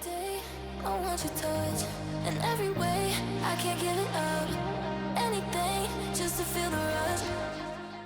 day, I want your touch. In every way, I can't give it up. Anything, just to feel the rush.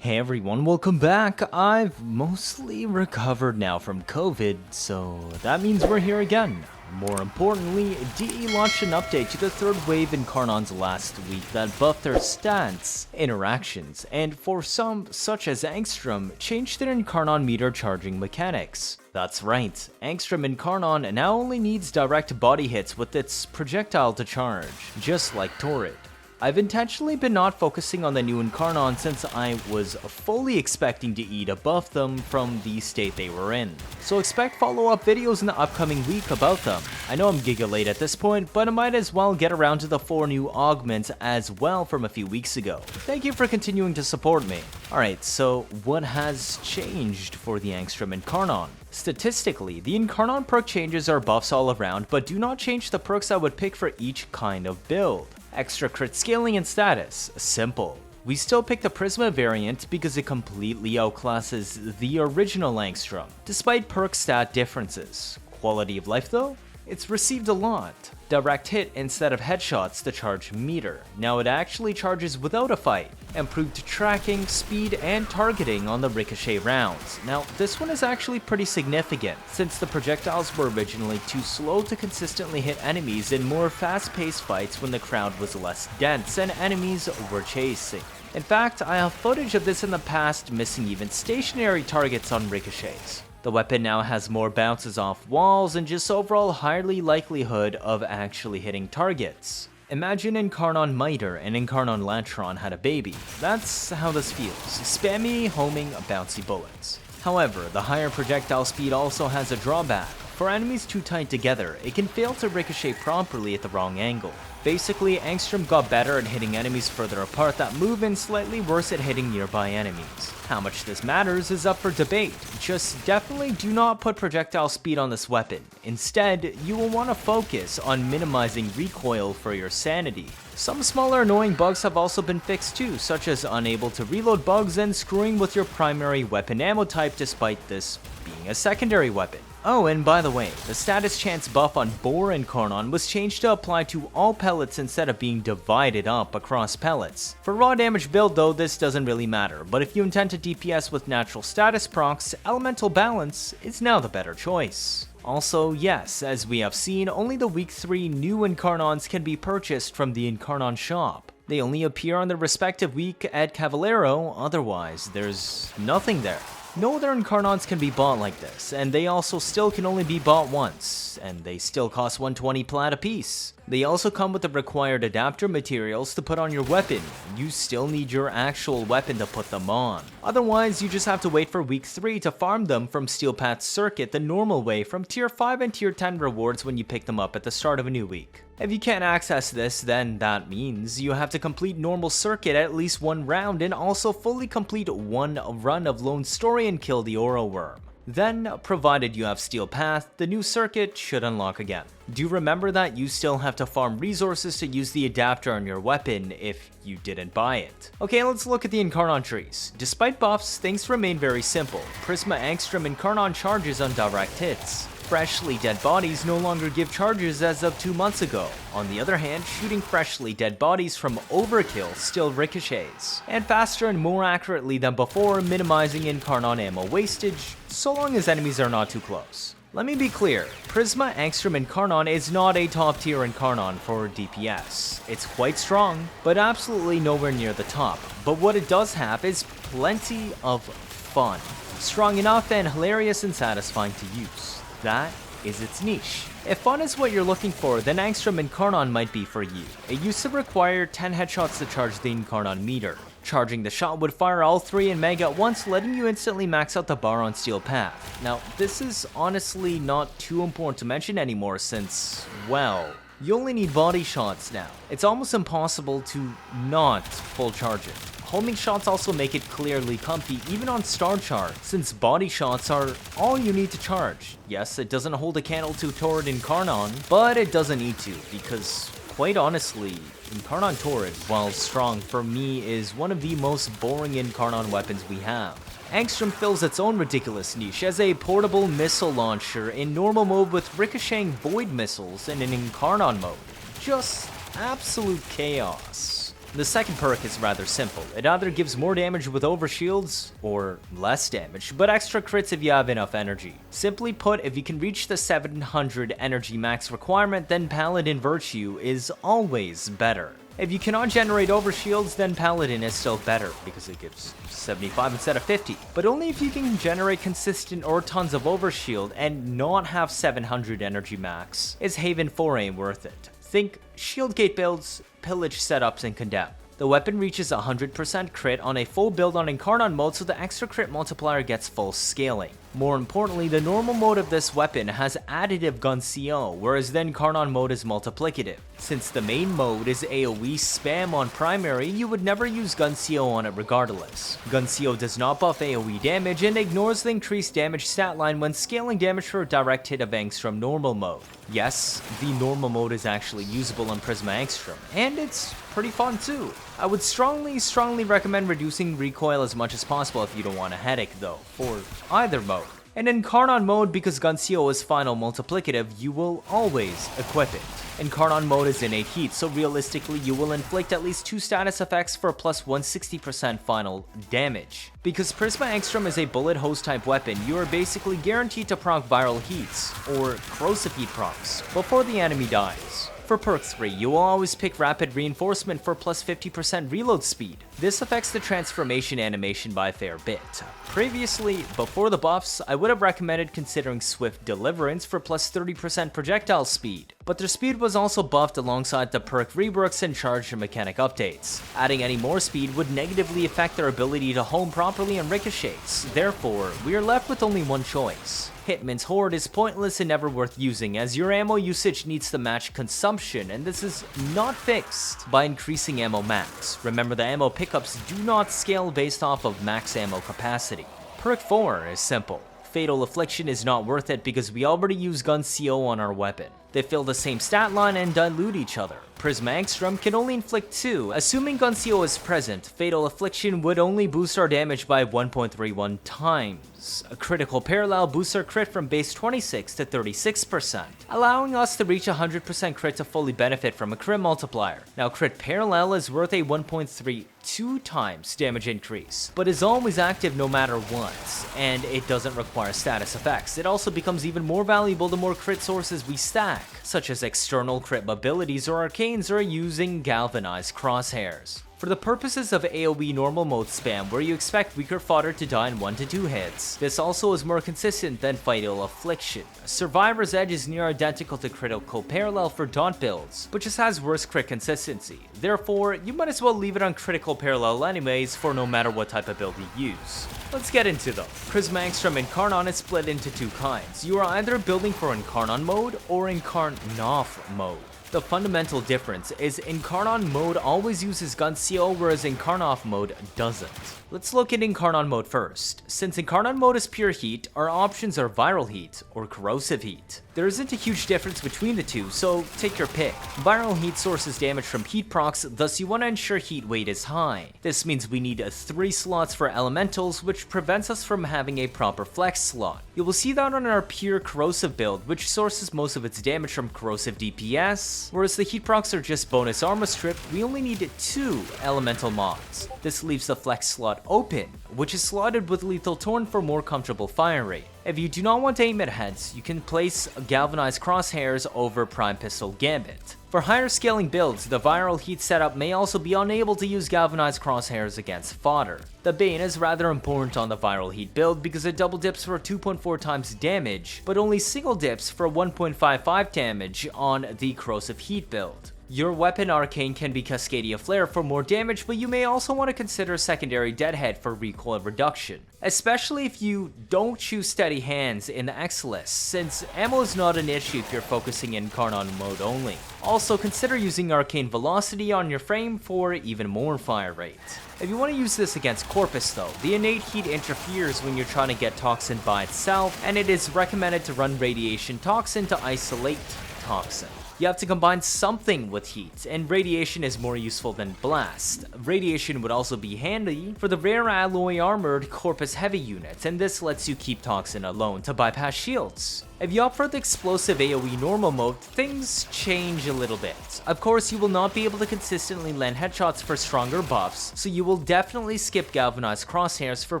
Hey everyone, welcome back. I've mostly recovered now from COVID, so that means we're here again. More importantly, DE launched an update to the third wave Incarnons last week that buffed their stats, interactions, and for some, such as Angstrum, changed their Incarnon meter charging mechanics. That's right, Angstrum Incarnon now only needs direct body hits with its projectile to charge, just like Torrid. I've intentionally been not focusing on the new Incarnon since I was fully expecting DE to buff them from the state they were in. So expect follow-up videos in the upcoming week about them. I know I'm giga late at this point, but I might as well get around to the 4 new augments as well from a few weeks ago. Thank you for continuing to support me. Alright, so what has changed for the Angstrum Incarnon? Statistically, the Incarnon perk changes are buffs all around, but do not change the perks I would pick for each kind of build. Extra crit scaling and status, simple. We still pick the Prisma variant because it completely outclasses the original Angstrum, despite perk stat differences. Quality of life though? It's received a lot. Direct hit instead of headshots to charge meter. Now it actually charges without a fight. Improved tracking, speed, and targeting on the Ricochet rounds. Now this one is actually pretty significant, since the projectiles were originally too slow to consistently hit enemies in more fast-paced fights when the crowd was less dense and enemies were chasing. In fact, I have footage of this in the past missing even stationary targets on Ricochets. The weapon now has more bounces off walls and just overall higher likelihood of actually hitting targets. Imagine Incarnon Miter and Incarnon Lantron had a baby. That's how this feels. Spammy, homing, bouncy bullets. However, the higher projectile speed also has a drawback. For enemies too tight together, it can fail to ricochet properly at the wrong angle. Basically, Angstrum got better at hitting enemies further apart that move and slightly worse at hitting nearby enemies. How much this matters is up for debate. Just definitely do not put projectile speed on this weapon. Instead, you will want to focus on minimizing recoil for your sanity. Some smaller annoying bugs have also been fixed too, such as unable to reload bugs and screwing with your primary weapon ammo type despite this being a secondary weapon. Oh, and by the way, the status chance buff on Boar Incarnon was changed to apply to all pellets instead of being divided up across pellets. For raw damage build though, this doesn't really matter, but if you intend to DPS with natural status procs, Elemental Balance is now the better choice. Also, yes, as we have seen, only the week 3 new Incarnons can be purchased from the Incarnon shop. They only appear on their respective week at Cavalero, otherwise there's nothing there. No other Incarnons can be bought like this, and they also still can only be bought once, and they still cost 120 plat apiece. They also come with the required adapter materials to put on your weapon. You still need your actual weapon to put them on. Otherwise, you just have to wait for week 3 to farm them from Steel Path Circuit the normal way from tier 5 and tier 10 rewards when you pick them up at the start of a new week. If you can't access this, then that means you have to complete normal circuit at least 1 round and also fully complete 1 run of Lone Story and kill the Oro Worm. Then, provided you have Steel Path, the new circuit should unlock again. Do remember that you still have to farm resources to use the adapter on your weapon if you didn't buy it. Okay, let's look at the Incarnon trees. Despite buffs, things remain very simple. Prisma Angstrum Incarnon charges on direct hits. Freshly dead bodies no longer give charges as of 2 months ago. On the other hand, shooting freshly dead bodies from overkill still ricochets, and faster and more accurately than before, minimizing Incarnon ammo wastage, so long as enemies are not too close. Let me be clear, Prisma Angstrum Incarnon is not a top tier Incarnon for DPS. It's quite strong, but absolutely nowhere near the top. But what it does have is plenty of fun. Strong enough and hilarious and satisfying to use. That is its niche. If fun is what you're looking for, then Angstrum Incarnon might be for you. It used to require 10 headshots to charge the Incarnon meter. Charging the shot would fire all 3 in Meg at once, letting you instantly max out the bar on Steel Path. Now, this is honestly not too important to mention anymore since, well, you only need body shots now. It's almost impossible to not full charge it. Homing shots also make it clearly comfy even on Star Chart, since body shots are all you need to charge. Yes, it doesn't hold a candle to Torrid Incarnon, but it doesn't need to, because quite honestly, Incarnon Torrid, while strong for me, is one of the most boring Incarnon weapons we have. Angstrum fills its own ridiculous niche as a portable missile launcher in normal mode with ricocheting void missiles and in Incarnon mode. Just absolute chaos. The second perk is rather simple. It either gives more damage with overshields, or less damage, but extra crits if you have enough energy. Simply put, if you can reach the 700 energy max requirement, then Paladin Virtue is always better. If you cannot generate overshields, then Paladin is still better, because it gives 75 instead of 50. But only if you can generate consistent or tons of overshield and not have 700 energy max, is Haven Foray worth it. Think Shieldgate builds, pillage setups, and Condemn. The weapon reaches 100% crit on a full build on Incarnon mode, so the extra crit multiplier gets full scaling. More importantly, the normal mode of this weapon has additive GunCO, whereas the Incarnon mode is multiplicative. Since the main mode is AoE spam on primary, you would never use GunCO on it regardless. GunCO does not buff AoE damage and ignores the increased damage stat line when scaling damage for a direct hit of Angstrum normal mode. Yes, the normal mode is actually usable on Prisma Angstrum, and it's pretty fun too. I would strongly recommend reducing recoil as much as possible if you don't want a headache though, for either mode. And in Incarnon mode, because GunCO is final multiplicative, you will always equip it. Incarnon mode is innate heat, so realistically you will inflict at least 2 status effects for plus 160% final damage. Because Prisma Angstrum is a bullet hose type weapon, you are basically guaranteed to proc viral heats, or corrosive heat procs, before the enemy dies. For Perk 3, you will always pick Rapid Reinforcement for plus 50% reload speed. This affects the transformation animation by a fair bit. Previously, before the buffs, I would have recommended considering Swift Deliverance for plus 30% projectile speed, but their speed was also buffed alongside the perk reworks and charge mechanic updates. Adding any more speed would negatively affect their ability to home properly on ricochets, therefore, we are left with only one choice. Hitman's Horde is pointless and never worth using, as your ammo usage needs to match consumption, and this is not fixed by increasing ammo max. Remember, the ammo pickups do not scale based off of max ammo capacity. Perk 4 is simple. Fatal Affliction is not worth it because we already use GunCO on our weapon. They fill the same stat line and dilute each other. Prisma Angstrum can only inflict 2. Assuming GunCO is present, Fatal Affliction would only boost our damage by 1.31 times. A Critical Parallel boosts our crit from base 26 to 36%, allowing us to reach 100% crit to fully benefit from a crit multiplier. Now, Crit Parallel is worth a 1.32 times damage increase, but is always active no matter what, and it doesn't require status effects. It also becomes even more valuable the more crit sources we stack, such as external crit abilities or arcanes, or using Galvanized Crosshairs. For the purposes of AoE normal mode spam, where you expect weaker fodder to die in 1 to 2 hits, this also is more consistent than Fatal Affliction. Survivor's Edge is near identical to Critical Parallel for Daunt builds, but just has worse crit consistency. Therefore, you might as well leave it on Critical Parallel anyways for no matter what type of build you use. Let's get into them. Prisma Angstrum Incarnon is split into 2 kinds. You are either building for Incarnon mode or Incarnoff mode. The fundamental difference is Incarnon mode always uses GunCO, whereas Incarnoff mode doesn't. Let's look at Incarnon mode first. Since Incarnon mode is pure heat, our options are viral heat or corrosive heat. There isn't a huge difference between the two, so take your pick. Viral heat sources damage from heat procs, thus you want to ensure heat weight is high. This means we need 3 slots for elementals, which prevents us from having a proper flex slot. You will see that on our pure corrosive build, which sources most of its damage from corrosive DPS, whereas the heat procs are just bonus armor strip. We only need 2 elemental mods. This leaves the flex slot open, which is slotted with Lethal Torn for more comfortable fire rate. If you do not want to aim at heads, you can place Galvanized Crosshairs over Prime Pistol Gambit. For higher scaling builds, the viral heat setup may also be unable to use Galvanized Crosshairs against fodder. The Bane is rather important on the viral heat build because it double dips for 2.4 times damage, but only single dips for 1.55 damage on the corrosive heat build. Your weapon arcane can be Cascadia Flare for more damage, but you may also want to consider secondary Deadhead for recoil reduction, especially if you don't choose steady hands in the Exclusivity, since ammo is not an issue if you're focusing in Incarnon mode only. Also consider using Arcane Velocity on your frame for even more fire rate. If you want to use this against Corpus though, the innate heat interferes when you're trying to get Toxin by itself, and it is recommended to run Radiation Toxin to isolate Toxin. You have to combine something with heat, and radiation is more useful than blast. Radiation would also be handy for the rare alloy armored Corpus heavy units, and this lets you keep Toxin alone to bypass shields. If you opt for the explosive AoE normal mode, things change a little bit. Of course, you will not be able to consistently land headshots for stronger buffs, so you will definitely skip Galvanized Crosshairs for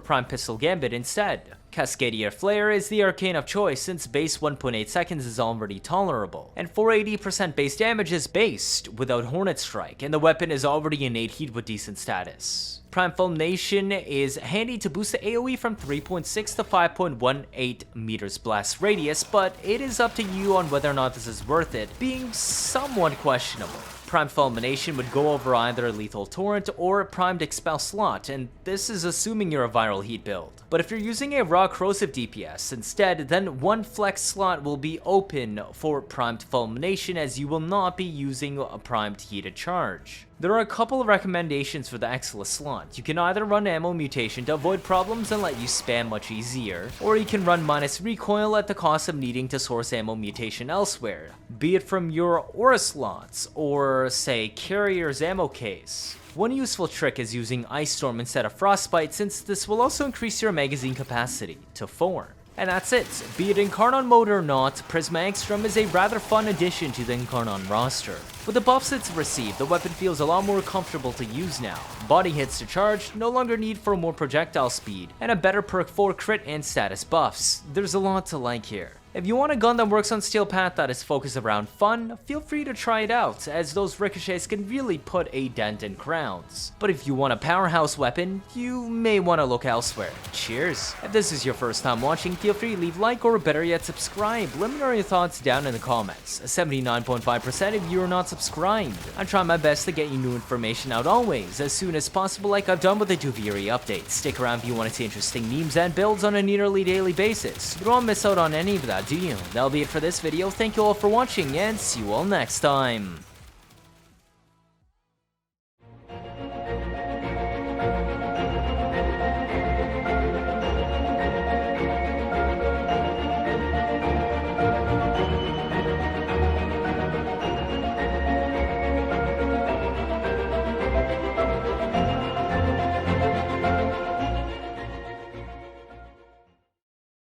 Prime Pistol Gambit instead. Cascadia Flare is the arcane of choice since base 1.8 seconds is already tolerable, and 480% base damage is based without Hornet Strike, and the weapon is already in 8 heat with decent status. Prime Fulmination is handy to boost the AoE from 3.6 to 5.18 meters blast radius, but it is up to you on whether or not this is worth it, being somewhat questionable. Prime Fulmination would go over either a Lethal Torrent or a Primed Expel slot, and this is assuming you're a viral heat build. But if you're using a raw Corrosive DPS instead, then one flex slot will be open for Primed Fulmination as you will not be using a Primed Heated Charge. There are a couple of recommendations for the Excellus slot. You can either run ammo mutation to avoid problems and let you spam much easier, or you can run minus recoil at the cost of needing to source ammo mutation elsewhere, be it from your aura slots or say Carrier's ammo case. One useful trick is using Ice Storm instead of Frostbite, since this will also increase your magazine capacity to 4. And that's it. Be it Incarnon mode or not, Prisma Angstrum is a rather fun addition to the Incarnon roster. With the buffs it's received, the weapon feels a lot more comfortable to use now. Body hits to charge, no longer need for more projectile speed, and a better perk for crit and status buffs. There's a lot to like here. If you want a gun that works on Steel Path that is focused around fun, feel free to try it out, as those ricochets can really put a dent in crowns. But if you want a powerhouse weapon, you may want to look elsewhere. Cheers! If this is your first time watching, feel free to leave a like or better yet subscribe. Let me know your thoughts down in the comments. 79.5% of you are not subscribed. I try my best to get you new information out always, as soon as possible like I've done with the Duviri update. Stick around if you want to see interesting memes and builds on a nearly daily basis. You don't miss out on any of that, do you? That'll be it for this video. Thank you all for watching, and see you all next time.